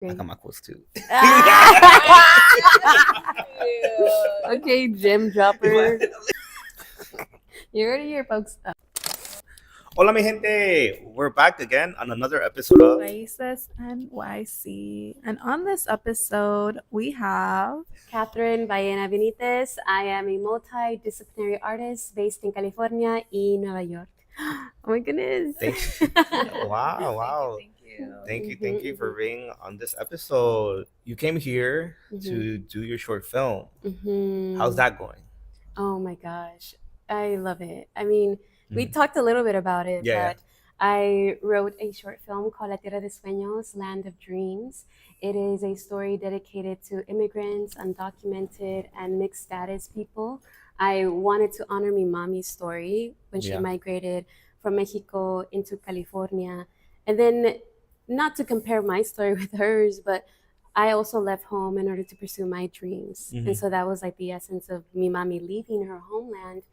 I got my quotes too. Okay, gym dropper. You already hear, folks. Hola, mi gente. We're back again on another episode of Raices, NYC. And on this episode, we have Katherine Bahena Benitez. I am a multidisciplinary artist based in California and Nueva York. Oh my goodness. Thank you. Wow. Thank you for being on this episode. You came here to do your short film. How's that going? Oh my gosh. I love it. I mean, we talked a little bit about it, Yeah. but I wrote a short film called La Tierra de Sueños, Land of Dreams. It is a story dedicated to immigrants, undocumented, and mixed status people. I wanted to honor my mommy's story when she migrated from Mexico into California. And then, not to compare my story with hers, but I also left home in order to pursue my dreams. And so that was like the essence of me mommy leaving her homeland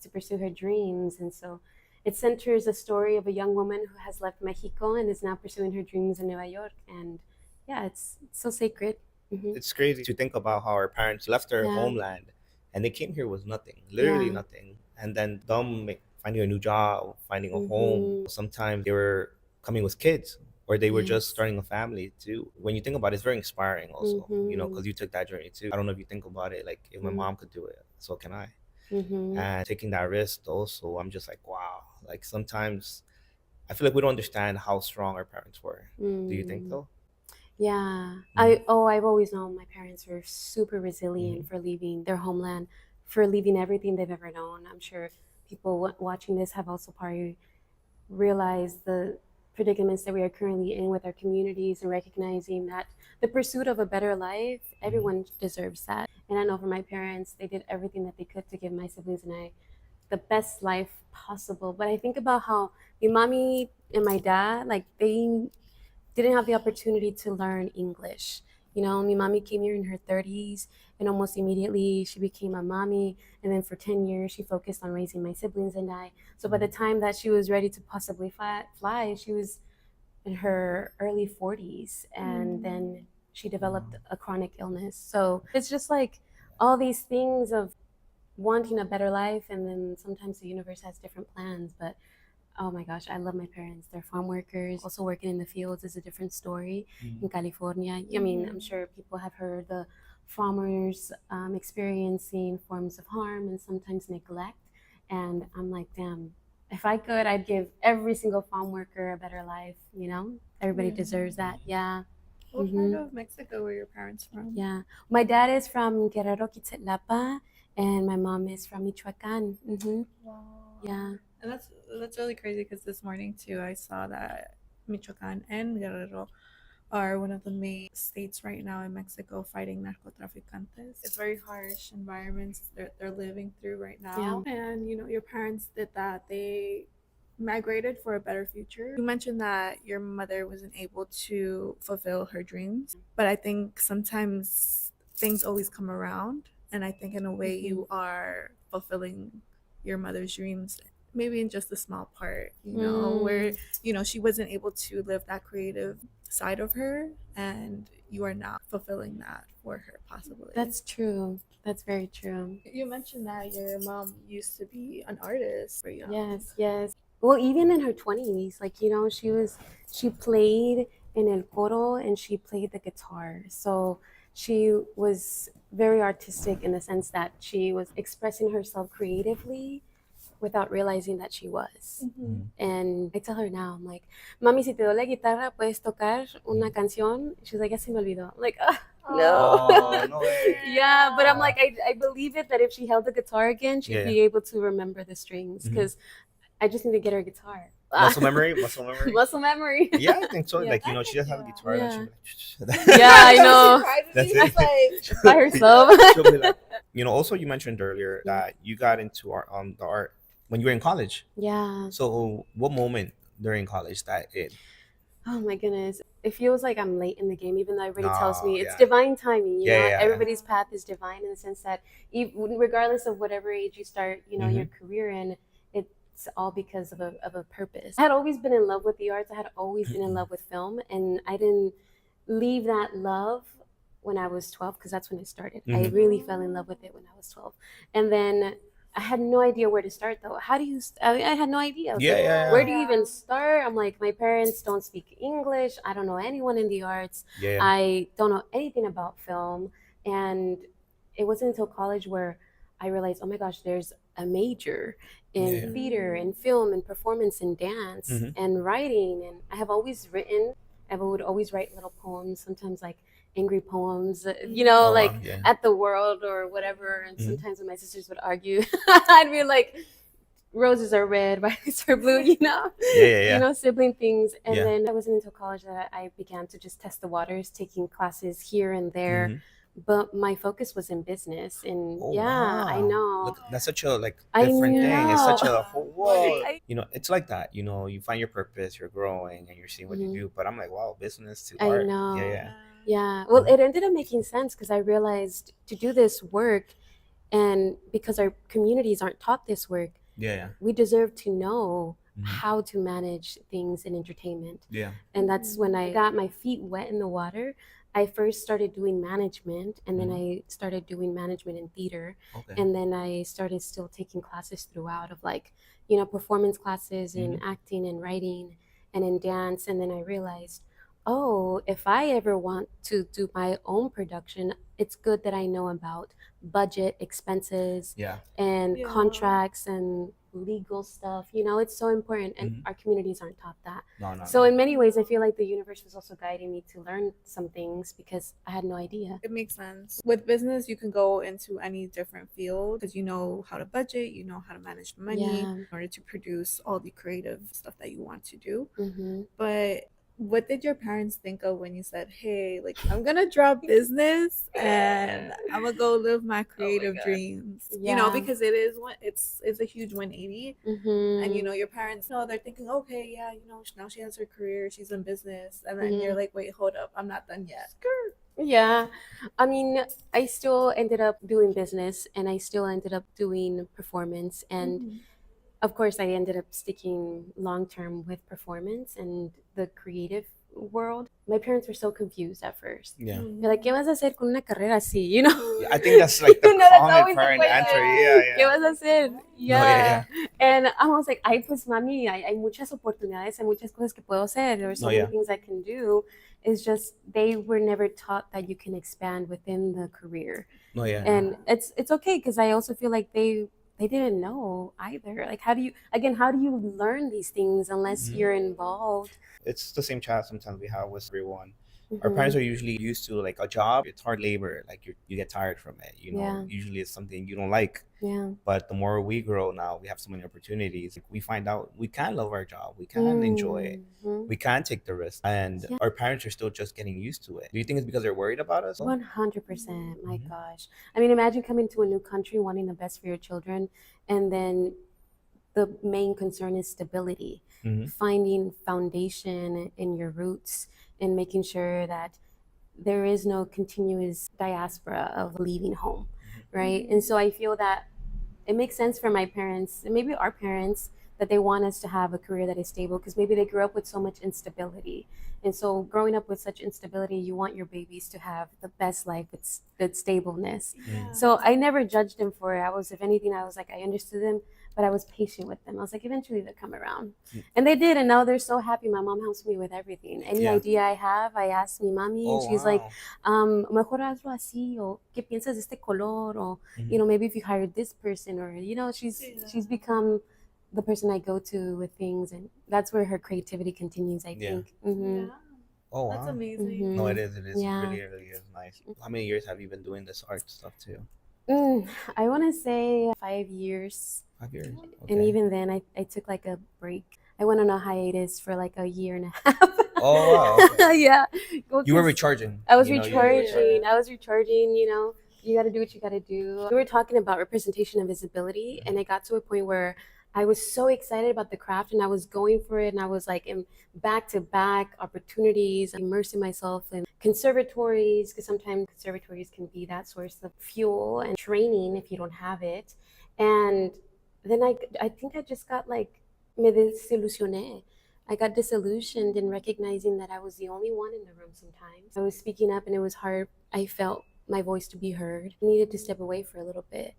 to pursue her dreams. And so it centers a story of a young woman who has left Mexico and is now pursuing her dreams in Nueva York. And yeah, it's so sacred. It's crazy to think about how our parents left their homeland and they came here with nothing, literally nothing. And then finding a new job, finding a home. Sometimes they were coming with kids or they were just starting a family too. When you think about it, it's very inspiring also, you know, because you took that journey too. I don't know if you think about it, like if my mom could do it, so can I. And taking that risk also, I'm just like, wow. Like sometimes I feel like we don't understand how strong our parents were. Do you think so? Yeah. I've always known my parents were super resilient for leaving their homeland, for leaving everything they've ever known. I'm sure people watching this have also probably realized the predicaments that we are currently in with our communities and recognizing that the pursuit of a better life, everyone deserves that. And I know for my parents, they did everything that they could to give my siblings and I the best life possible. But I think about how my mommy and my dad, like they didn't have the opportunity to learn English. You know, my mommy came here in her 30s and almost immediately she became a mommy. And then for 10 years, she focused on raising my siblings and I. So by the time that she was ready to possibly fly, she was in her early 40s. And then she developed a chronic illness. So it's just like all these things of wanting a better life. And then sometimes the universe has different plans. But oh my gosh, I love my parents. They're farm workers. Also working in the fields is a different story in California. I mean, I'm sure people have heard the farmers experiencing forms of harm and sometimes neglect. And I'm like, damn, if I could, I'd give every single farm worker a better life, you know? Everybody deserves that, yeah. what part of Mexico were your parents from? Yeah, my dad is from Guerrero, Quitlapa, and my mom is from Michoacan. Wow. Yeah. And that's really crazy because this morning too, I saw that Michoacan and Guerrero are one of the main states right now in Mexico fighting narcotraficantes. It's very harsh environments they're living through right now. Yeah. And you know, your parents did that. They migrated for a better future. You mentioned that your mother wasn't able to fulfill her dreams, but I think sometimes things always come around. And I think in a way you are fulfilling your mother's dreams, maybe in just a small part, you know, where, you know, she wasn't able to live that creative side of her and you are not fulfilling that for her possibly. That's true. That's very true. You mentioned that your mom used to be an artist. Yes. Well, even in her 20s, like, you know, she played in el coro and she played the guitar. So she was very artistic in the sense that she was expressing herself creatively without realizing that she was. And I tell her now, I'm like, mami, si te doy la guitarra, puedes tocar una canción. She's like, ya se me olvidó. I'm like, no. Oh, no way. Yeah, but I'm like, I believe it that if she held the guitar again, she'd be able to remember the strings because I just need to get her a guitar. Muscle memory. Muscle memory. Yeah, I think so. Like, you know, she does have a guitar. Yeah. Like, Yeah, I know. That's it. Like, By herself. She'll be like, you know, also you mentioned earlier that you got into the art when you were in college. Yeah. So what moment during college that it? Oh my goodness. It feels like I'm late in the game, even though everybody tells me it's yeah. divine timing. You know, Yeah. everybody's path is divine in the sense that regardless of whatever age you start, you know, your career in, it's all because of a purpose. I had always been in love with the arts. I had always been in love with film, and I didn't leave that love when I was 12, because that's when it started. I Mhm. really fell in love with it when I was 12. And then I had no idea where to start though. How do you, I had no idea. I was Yeah, like, yeah, where yeah. do you even start? I'm like, my parents don't speak English. I don't know anyone in the arts. Yeah, yeah. I don't know anything about film. And it wasn't until college where I realized, oh my gosh, there's a major in Yeah. theater and film and performance and dance Mhm. and writing. And I have always written. I would always write little poems, sometimes like angry poems, Oh, wow. like Yeah. at the world or whatever. And Mhm. sometimes when my sisters would argue, I'd be like, roses are red, violets are blue, Yeah, yeah, yeah. sibling things. And Yeah. then it wasn't until college that I began to just test the waters, taking classes here and there. Mhm. But my focus was in business. And Oh, yeah, I wow. know. Look, that's such a like I different thing. It's such know. a whole whoa. Right. You know, it's like that. You know, you find your purpose, you're growing, and you're seeing what you Mhm. do. But I'm like, wow, business to I art. know. Yeah, yeah. Yeah. Well, it ended up making sense because I realized to do this work, and because our communities aren't taught this work, Yeah, yeah. we deserve to know Mhm. how to manage things in entertainment. Yeah. And that's when I got my feet wet in the water. I first started doing management, and then I started doing management in theater. Okay. And then I started still taking classes throughout of like, performance classes in acting and writing and in dance. And then I realized, oh, if I ever want to do my own production, it's good that I know about budget, expenses, Yeah. and Yeah. contracts and legal stuff. It's so important, and our communities aren't taught that. No, no, So no. in many ways, I feel like the universe was also guiding me to learn some things because I had no idea. It makes sense. With business, you can go into any different field because you know how to budget, you know how to manage money Yeah. in order to produce all the creative stuff that you want to do. Mm-hmm. But what did your parents think of when you said, "Hey, like I'm gonna drop business and I'm gonna go live my creative dreams"? Yeah. Because it's a huge 180. Mm-hmm. And your parents know, they're thinking, okay, yeah, now she has her career, she's in business, and then Mhm. you're like, wait, hold up, I'm not done yet. Yeah. I mean, I still ended up doing business, and I still ended up doing performance. And of course, I ended up sticking long term with performance and the creative world. My parents were so confused at first. Yeah. They're like, ¿qué vas a hacer con una carrera así? Yeah, I think that's like the That's common always the parent question. answer. Yeah, ¿Qué yeah. vas a hacer? No, Yeah. yeah, And I was like, ay, pues mami, hay muchas oportunidades, hay muchas cosas que puedo hacer. There are so No, many yeah. things I can do. It's just they were never taught that you can expand within the career. No, yeah. And it's okay because I also feel like they didn't know either. Like, how do you learn these things unless you're involved? It's the same chat sometimes we have with everyone. Our Mhm. parents are usually used to like a job. It's hard labor. Like you get tired from it. Yeah. Usually it's something you don't like. Yeah. But the more we grow now, we have so many opportunities. We find out we can love our job. We can enjoy it. Mhm. We can take the risk. And Yeah. our parents are still just getting used to it. Do you think it's because they're worried about us? 100%. My gosh. I mean, imagine coming to a new country wanting the best for your children, and then the main concern is stability, finding foundation in your roots, and making sure that there is no continuous diaspora of leaving home, right? And so I feel that it makes sense for my parents and maybe our parents that they want us to have a career that is stable because maybe they grew up with so much instability. And so growing up with such instability, you want your babies to have the best life with good stableness. So I never judged them for it. If anything, I was like, I understood them, but I was patient with them. I was like, eventually they'll come around. And they did. And now they're so happy. My mom helps me with everything. Any Yeah. idea I have, I ask mi mami, and Oh, she's like, wow. mejor hazlo así, o qué piensas de este color, or, maybe if you hired this person, or, she's become the person I go to with things. And that's where her creativity continues, I think. Mm-hmm. Oh, That's wow. amazing. No, it is. It is. Yeah. Really, really is nice. How many years have you been doing this art stuff too? I want to say 5 years. 5 years. And Okay. even then, I took like a break. I went on a hiatus for like a year and a half. Oh, wow. Okay. Yeah. Well, You were 'cause recharging. I was you were recharging. I was recharging, you got to do what you got to do. We were talking about representation and visibility, and it got to a point where I was so excited about the craft and I was going for it. And I was like in back to back opportunities, immersing myself in conservatories, because sometimes conservatories can be that source of fuel and training if you don't have it. And then I think I just got like, me desilusioné. I got disillusioned in recognizing that I was the only one in the room sometimes. I was speaking up and it was hard. I felt my voice to be heard. I needed to step away for a little bit.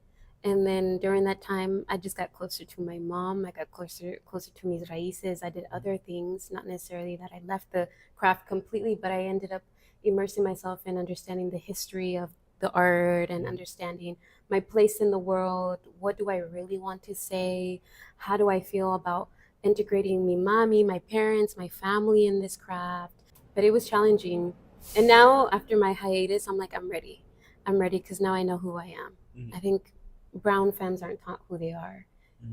And then during that time, I just got closer to my mom. I got closer to mis raíces. I did other things, not necessarily that I left the craft completely, but I ended up immersing myself in understanding the history of the art and understanding my place in the world. What do I really want to say? How do I feel about integrating mi mami, my parents, my family in this craft? But it was challenging. And now, after my hiatus, I'm like, I'm ready. I'm ready because now I know who I am. I think brown femmes aren't taught who they are.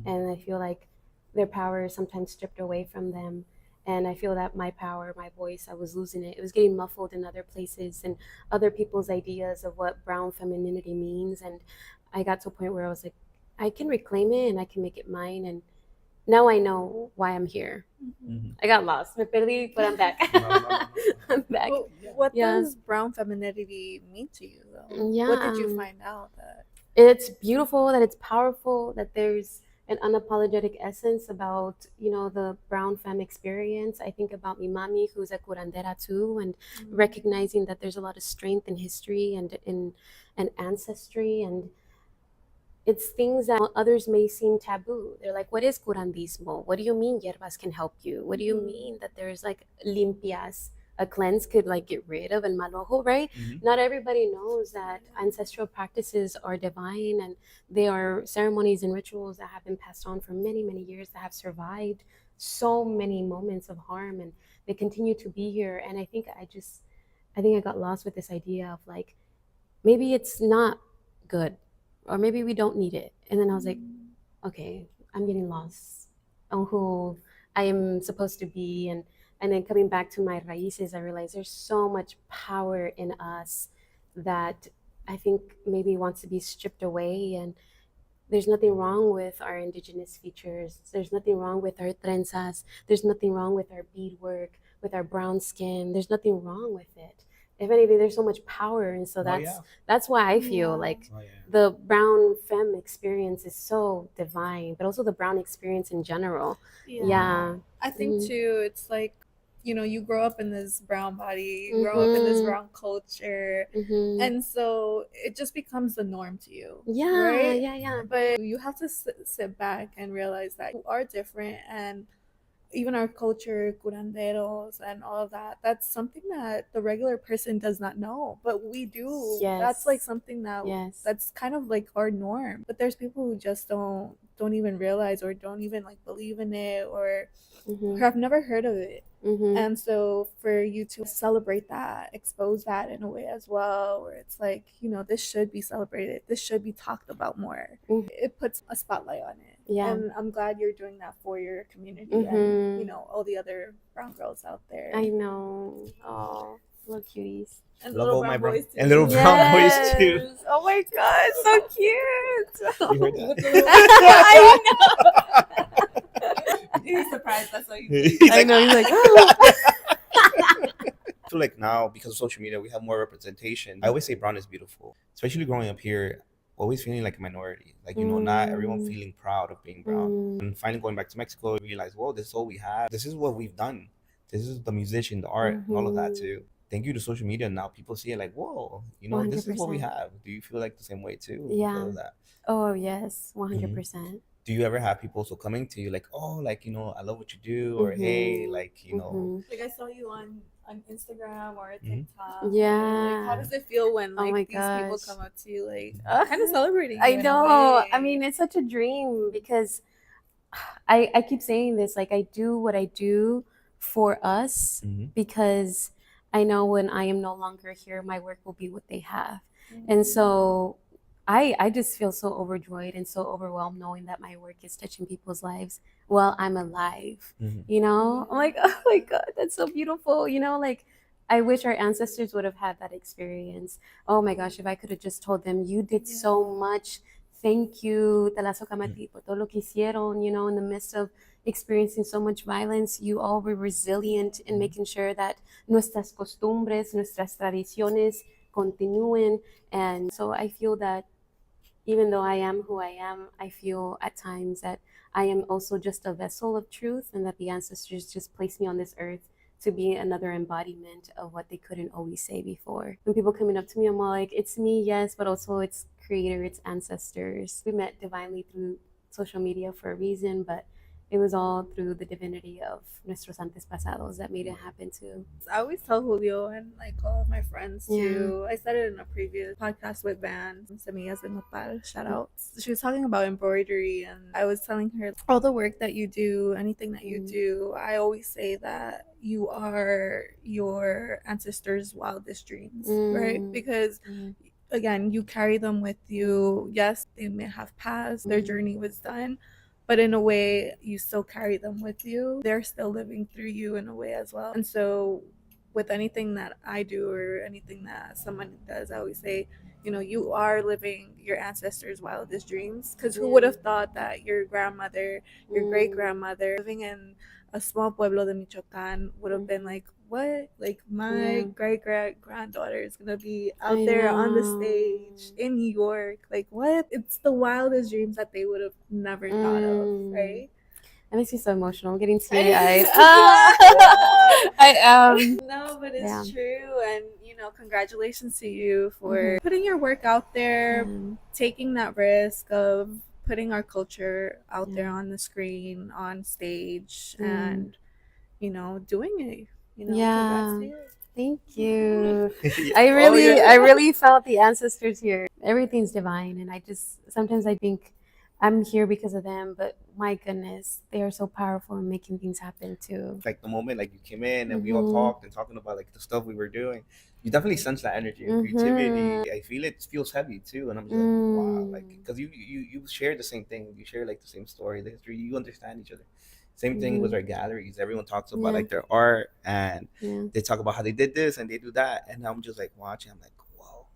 And I feel like their power is sometimes stripped away from them. And I feel that my power, my voice, I was losing it. It was getting muffled in other places and other people's ideas of what brown femininity means. And I got to a point where I was like, I can reclaim it and I can make it mine. And now I know why I'm here. I got lost. Me perdí, but I'm back. I'm back. Well, what Yeah. does brown femininity mean to you, though? Yeah. What did you find out that? It's beautiful, that it's powerful, that there's an unapologetic essence about, you know, the brown femme experience. I think about mi mami, who's a curandera too, and recognizing that there's a lot of strength in history and in ancestry, and it's things that others may seem taboo. They're like, what is curandismo? What do you mean hierbas can help you? What do you mean that there's like limpias, a cleanse could like get rid of, and malojo, right? Not everybody knows that ancestral practices are divine and they are ceremonies and rituals that have been passed on for many, many years, that have survived so many moments of harm, and they continue to be here. And I think I got lost with this idea of like, maybe it's not good, or maybe we don't need it. And then I was like, okay, I'm getting lost on who I am supposed to be. And then coming back to my raíces, I realized there's so much power in us that I think maybe wants to be stripped away. And there's nothing wrong with our indigenous features. There's nothing wrong with our trenzas. There's nothing wrong with our beadwork, with our brown skin. There's nothing wrong with it. If anything, there's so much power. And so that's why I feel like the brown femme experience is so divine, but also the brown experience in general. Yeah. I think too, it's like, you know, you grow up in this brown body, you grow up in this brown culture, and so it just becomes the norm to you. Yeah, right? yeah. But you have to sit back and realize that you are different, and even our culture, curanderos and all of that, that's something that the regular person does not know, but we do. That's like something that that's kind of like our norm. But there's people who just don't even realize, or don't even like believe in it, or have never heard of it. And so for you to celebrate that, expose that in a way as well, where it's like, you know, this should be celebrated, this should be talked about more. It puts a spotlight on it. And I'm glad you're doing that for your community and, you know, all the other brown girls out there. I know. Oh, little cuties. And Love little all my brown boys too. and little brown boys too. Oh my god, so cute. You heard that? I know. He's surprised, that's why he's I know, he's like, oh. I feel like now, because of social media, we have more representation. I always say brown is beautiful, especially growing up here, always feeling like a minority. Like, you know, not everyone feeling proud of being brown. And finally going back to Mexico, I realized, whoa, this is all we have. This is what we've done. This is the musician, the art, and all of that too. Thank you to social media. Now people see it like, whoa, you know, 100%. This is what we have. Do you feel like the same way too? Yeah. Oh, yes, 100%. Do you ever have people also coming to you like, oh, like, you know, I love what you do, or hey, like, you know, like I saw you on Instagram or TikTok. Yeah. Like, how does it feel when like these people come up to you, like kind of celebrating you? I know. I mean, it's such a dream because I keep saying this, like, I do what I do for us because I know when I am no longer here, my work will be what they have. And so I just feel so overjoyed and so overwhelmed knowing that my work is touching people's lives while I'm alive. You know, I'm like, oh my God, that's so beautiful. You know, like, I wish our ancestors would have had that experience. Oh my gosh, if I could have just told them, you did so much. Thank you, Talaso Kamati, por todo lo que hicieron, you know, in the midst of experiencing so much violence, you all were resilient in making sure that nuestras costumbres, nuestras tradiciones continúen. And so I feel that even though I am who I am, I feel at times that I am also just a vessel of truth, and that the ancestors just placed me on this earth to be another embodiment of what they couldn't always say before. When people coming up to me, I'm all like, it's me, yes, but also it's creator, it's ancestors. We met divinely through social media for a reason, but it was all through the divinity of nuestros antepasados that made it happen too. I always tell Julio and like all of my friends too. I said it in a previous podcast with Van, Semillas de Nopal, shout outs. She was talking about embroidery, and I was telling her all the work that you do, anything that you do, I always say that you are your ancestors' wildest dreams, right? Because again, you carry them with you. Yes, they may have passed, their journey was done, but in a way, you still carry them with you. They're still living through you in a way as well. And so, with anything that I do or anything that someone does, I always say, you know, you are living your ancestors' wildest dreams. Because who would have thought that your grandmother, your great grandmother, living in a small pueblo de Michoacan would have been like, what? Like, my great granddaughter is gonna be out there on the stage in New York. Like, what? It's the wildest dreams that they would have never thought of, right? That makes me so emotional. I'm getting teary-eyed. I am. No, but it's true. And, you know, congratulations to you for putting your work out there, taking that risk of putting our culture out there on the screen, on stage, and, you know, doing it. You know, congrats to you. Thank you. I really felt the ancestors here. Everything's divine, and sometimes I think I'm here because of them, but my goodness, they are so powerful in making things happen too. Like the moment like you came in and we all talked and talking about like the stuff we were doing, you definitely sense that energy and creativity. I feel it feels heavy too, and I'm just like, wow, like because you share the same thing, you share like the same story, the history, you understand each other. Same thing with our galleries. Everyone talks about like their art, and they talk about how they did this and they do that, and I'm just like watching. I'm like, whoa.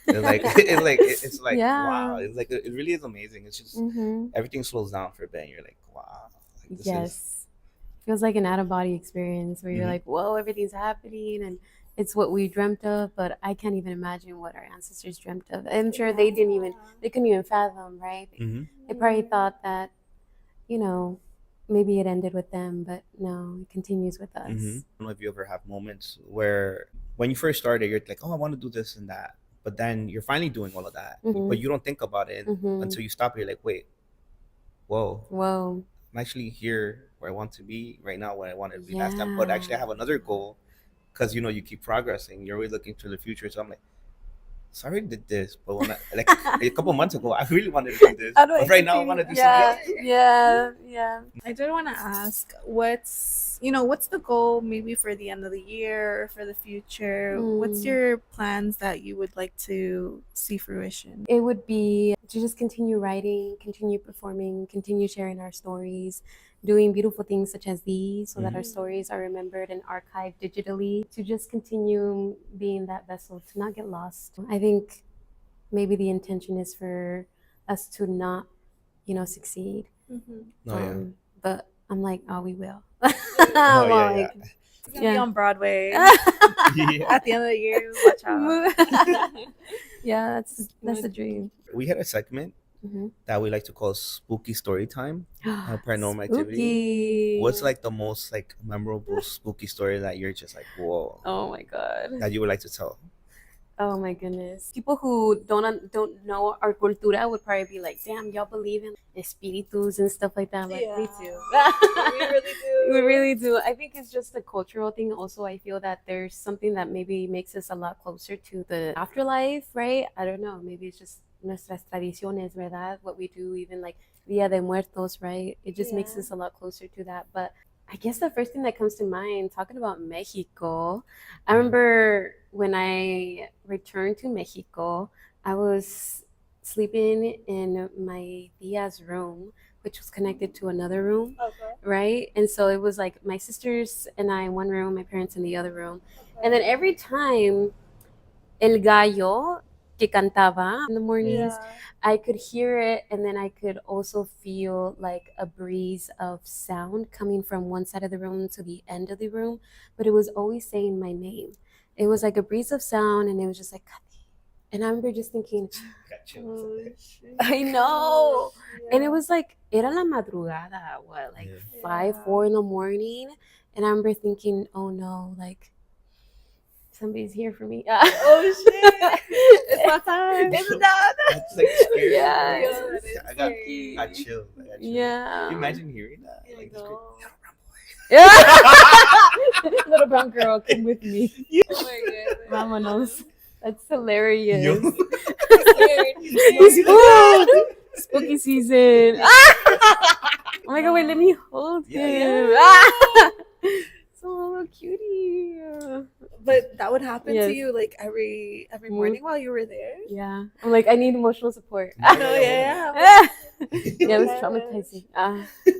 It's like wow. It's like it really is amazing. It's just everything slows down for a bit, and you're like, wow. Like, this feels like an out of body experience where you're like, whoa, everything's happening, and it's what we dreamt of, but I can't even imagine what our ancestors dreamt of. I'm sure they couldn't even fathom, right? They probably thought that, you know, maybe it ended with them, but no, it continues with us. I don't know if you ever have moments where when you first started, you're like, oh, I want to do this and that. But then you're finally doing all of that. But you don't think about it until you stop. You're like, wait, whoa. I'm actually here where I want to be right now, where I wanted to be last time. But actually, I have another goal because, you know, you keep progressing. You're always looking to the future. So I'm like, so I already did this, but when like a couple months ago, I really wanted to do this. But right now, I want to do something else. Yeah. I did want to ask, what's the goal maybe for the end of the year or for the future? What's your plans that you would like to see fruition? It would be to just continue writing, continue performing, continue sharing our stories, doing beautiful things such as these so that our stories are remembered and archived digitally, to just continue being that vessel, to not get lost. I think maybe the intention is for us to not, succeed. But I'm like, oh, we will. It's gonna be on Broadway at the end of the year. Watch out. Yeah, that's the dream. We had a segment that we like to call Spooky Story Time, Paranormal Activity. What's like the most like memorable spooky story that you're just like, whoa? Oh my God. That you would like to tell? Oh my goodness. People who don't know our cultura would probably be like, damn, y'all believe in espíritus and stuff like that. Like, we do. We really do. We really do. I think it's just a cultural thing. Also, I feel that there's something that maybe makes us a lot closer to the afterlife, right? I don't know. Maybe it's just nuestras tradiciones, ¿verdad? What we do, even like Dia de Muertos, right? It just makes us a lot closer to that. But I guess the first thing that comes to mind, talking about Mexico, I remember when I returned to Mexico, I was sleeping in my tia's room, which was connected to another room, right? And so it was like my sisters and I in one room, my parents in the other room. And then every time El Gallo que cantaba in the mornings, I could hear it, and then I could also feel like a breeze of sound coming from one side of the room to the end of the room, but it was always saying my name. It was like a breeze of sound, and it was just like, Katy. And I remember just thinking, chills. I know. And it was like, era la madrugada, what, like 4 in the morning? And I remember thinking, oh no, like, somebody's here for me. Oh shit! It's my time. It's not. That's like scary. Yeah. I got chills. Yeah. Can you imagine hearing that? Like, Little brown girl, come with me. Oh my god. Vámonos. That's hilarious. Yo. Spooky season. Oh my god, wait, let me hold him. So cutie. But that would happen Yes. to you like every morning while you were there. Yeah. I'm like, I need emotional support. No, yeah. Yeah, it was traumatizing.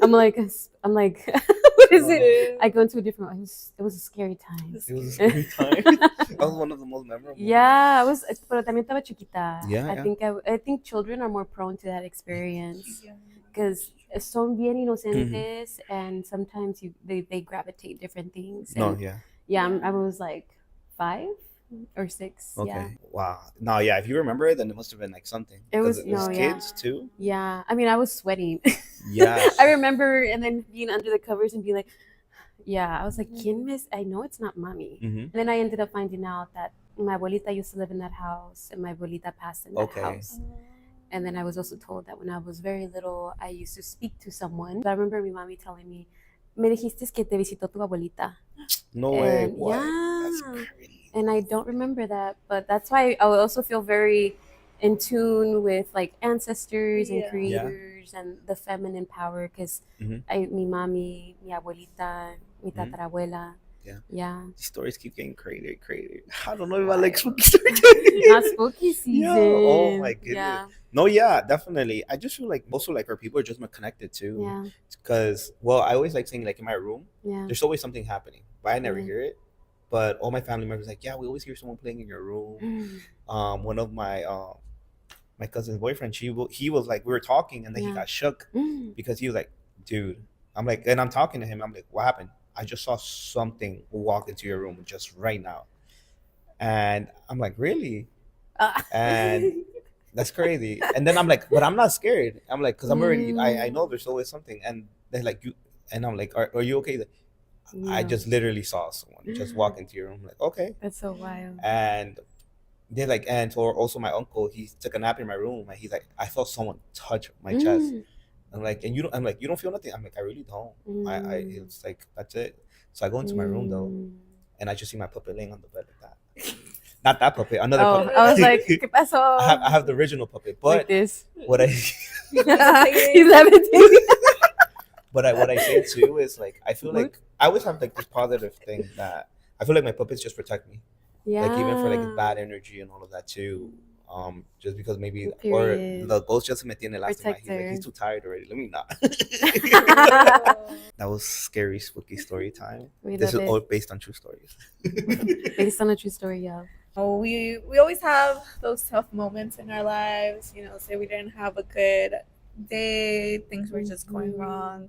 I'm like, what is it? I go into a different one. It was a scary time. It was a scary time. That was one of the most memorable. Yeah, I was, pero también estaba chiquita. Yeah, I think children are more prone to that experience because son bien inocentes, and sometimes they gravitate different things. And I was like 5 or 6. Okay. Yeah. Wow. No, yeah. If you remember it, then it must have been like something. It was kids too. Yeah. I mean, I was sweating. Yeah. I remember, and then being under the covers and being like, yeah. I was like, ¿Quién miss? I know it's not mommy. And then I ended up finding out that my abuelita used to live in that house, and my abuelita passed in that house. And then I was also told that when I was very little, I used to speak to someone. But I remember my mommy telling me, "Me dijiste que te visitó tu abuelita." No way. What? Yeah. That's crazy. And I don't remember that, but that's why I would also feel very in tune with like ancestors and creators and the feminine power, because mi mami, mi abuelita, mi tatarabuela. Yeah. These stories keep getting crazier. I don't know if I like spooky stories. Not spooky season. Oh my goodness. Yeah. No, yeah, definitely. I just feel like most of like our people are just more connected too. Yeah. Because, well, I always like saying like in my room, Yeah. there's always something happening, but I never hear it. But all my family members like, yeah, we always hear someone playing in your room. One of my my cousin's boyfriend, he was like, we were talking, and then he got shook because he was like, dude, I'm like, and I'm talking to him, I'm like, what happened? I just saw something walk into your room just right now. And I'm like, really? And that's crazy. And then I'm like, but I'm not scared. I'm like, because I'm already, I know there's always something. And they're like, you, and I'm like, are you okay? I just literally saw someone just walk into your room. I'm like, okay. That's so wild. And they're like, and or also my uncle, he took a nap in my room, and he's like, I felt someone touch my chest. I'm like, and you don't. I'm like, you don't feel nothing. I'm like, I really don't. It's like, that's it. So I go into my room though, and I just see my puppet laying on the bed like that. Not that puppet, another puppet. I was like, ¿Qué pasó? I have the original puppet, but like this. What I He's levitating. But what I say too is like, I feel like I always have like this positive thing that I feel like my puppets just protect me. Yeah. Like even for like bad energy and all of that too. Just because maybe or the ghost just me tiene lástima. He's like, he's too tired already. Let me not. That was scary, spooky story time. This is all based on true stories. Based on a true story, yeah. Oh, we always have those tough moments in our lives. You know, say we didn't have a good day, things were just going wrong.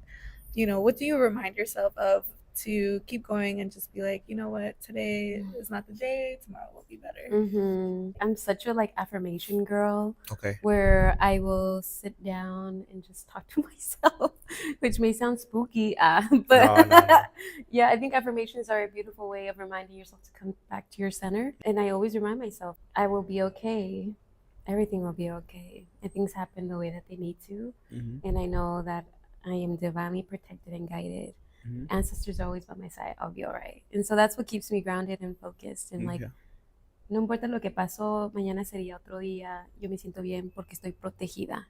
You know, what do you remind yourself of to keep going and just be like, you know what, today is not the day, tomorrow will be better? I'm such a like affirmation girl. Okay. Where I will sit down and just talk to myself, which may sound spooky, but no. Yeah, I think affirmations are a beautiful way of reminding yourself to come back to your center. And I always remind myself, I will be okay. Everything will be okay. And things happen the way that they need to. And I know that I am divinely protected and guided. Ancestors are always by my side. I'll be all right. And so that's what keeps me grounded and focused. And like, no importa lo que pasó, mañana sería otro día. Yo me siento bien porque estoy protegida.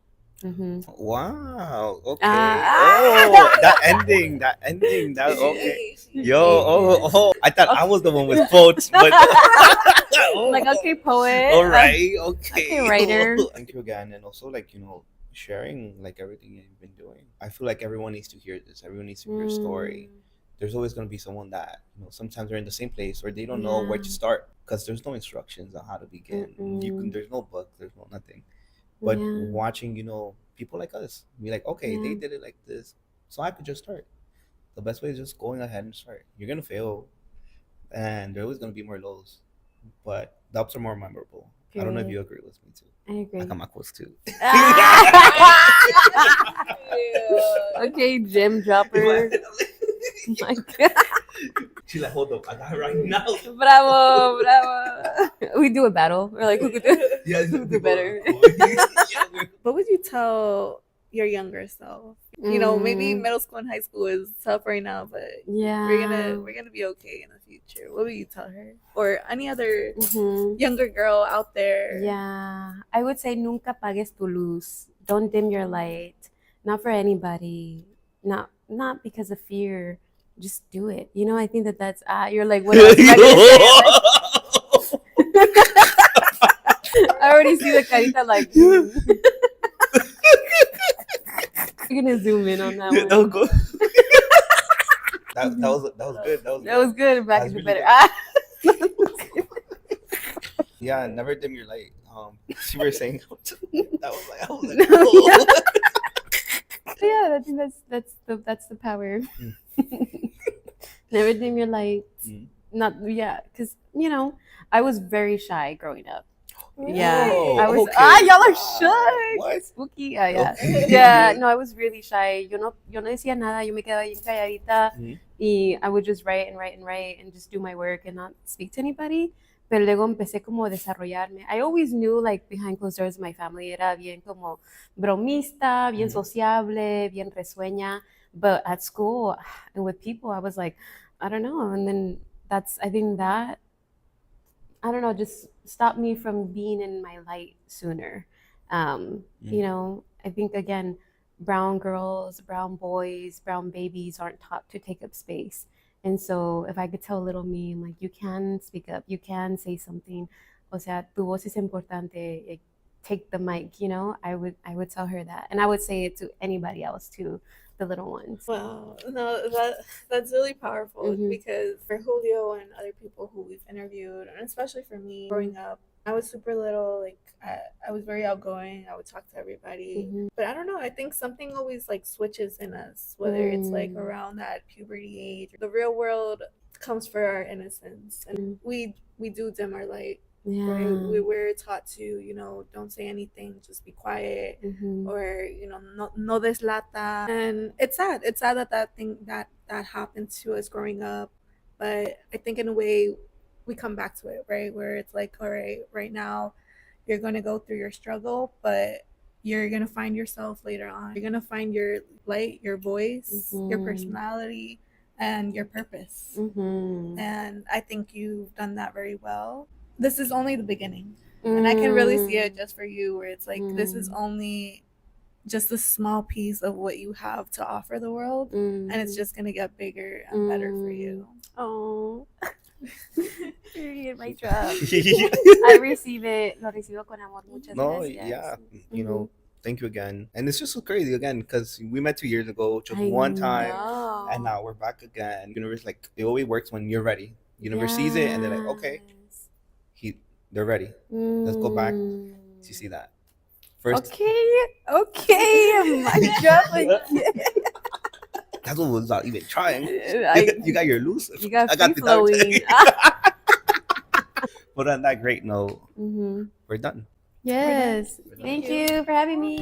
Wow. Okay. That ending. That okay. Yo. I thought I was the one with quotes, but like, okay, poet. All right. Okay. Writer. Thank you again, and also like, you know, sharing like everything you've been doing. I feel like everyone needs to hear this. Everyone needs to hear a story. There's always going to be someone that, you know, sometimes they're in the same place or they don't know where to start because there's no instructions on how to begin. There's no book, there's no nothing. But watching, you know, people like us be like, okay, they did it like this, so I could just start. The best way is just going ahead and start. You're gonna fail, and there's always gonna be more lows, but the ups are more memorable. I don't know if you agree with me too. I agree. I got my quotes too. Okay, gym dropper. My God. She's like, hold up, I got it right now. Bravo, bravo. We do a battle. We're like, who could do, Yeah, who could do better? What would you tell your younger self? You know, maybe middle school and high school is tough right now, but Yeah. we're gonna be okay in the future. What would you tell her, or any other younger girl out there? Yeah, I would say nunca pagues tu luz. Don't dim your light. Not for anybody. Not because of fear. Just do it. You know, I think that's you're like, what else am I gonna say? I already see the carita like. You're gonna zoom in on that one. That was good. That was good. That was good. Back That's into really better. Yeah, never dim your light. You were saying that was like, oh. Yeah, I think that's the power. Never dim your light. Because I was very shy growing up. Yeah, Oh, I was. okay. Y'all are shy. What? Spooky. Yeah. Okay. Yeah. No, I was really shy. Yo no decía nada. Yo me quedaba bien calladita. Y I would just write and just do my work and not speak to anybody. Pero luego empecé como a desarrollarme. I always knew, like, behind closed doors, my family era bien como bromista, bien sociable, bien risueña. But at school and with people, I was like, I don't know. And then I think that, I don't know, just stopped me from being in my light sooner. I think, again, brown girls, brown boys, brown babies aren't taught to take up space. And so if I could tell little me, I'm like, you can speak up, you can say something. O sea, tu voz es importante. Take the mic, I would tell her that. And I would say it to anybody else too, the little ones. Wow, no, that's really powerful because for Julio and other people who we've interviewed, and especially for me growing up, I was super little. Like I was very outgoing. I would talk to everybody, but I don't know. I think something always like switches in us, whether it's like around that puberty age. The real world comes for our innocence, and we do dim our light. Yeah. Right? We're taught to, don't say anything, just be quiet, or no des lata. And it's sad. It's sad that thing that happened to us growing up. But I think in a way we come back to it, right? Where it's like, all right, right now you're gonna go through your struggle, but you're gonna find yourself later on. You're gonna find your light, your voice, your personality, and your purpose. And I think you've done that very well. This is only the beginning. And I can really see it just for you, where it's like, this is only just a small piece of what you have to offer the world. And it's just going to get bigger and better for you. Oh. You're in my trap. I receive it. Lo recibo con amor. Muchas gracias. Yeah. Thank you again. And it's just so crazy again because we met 2 years ago, just one time, and now we're back again. Universe, like, it always works when you're ready. Universe sees it and they're like, okay, they're ready. Let's go back to see that. First, okay, my job again. That's what was not even trying. You got your elusive. You got I got free flowing. But on that great note, we're done. Yes. Thank you for having me.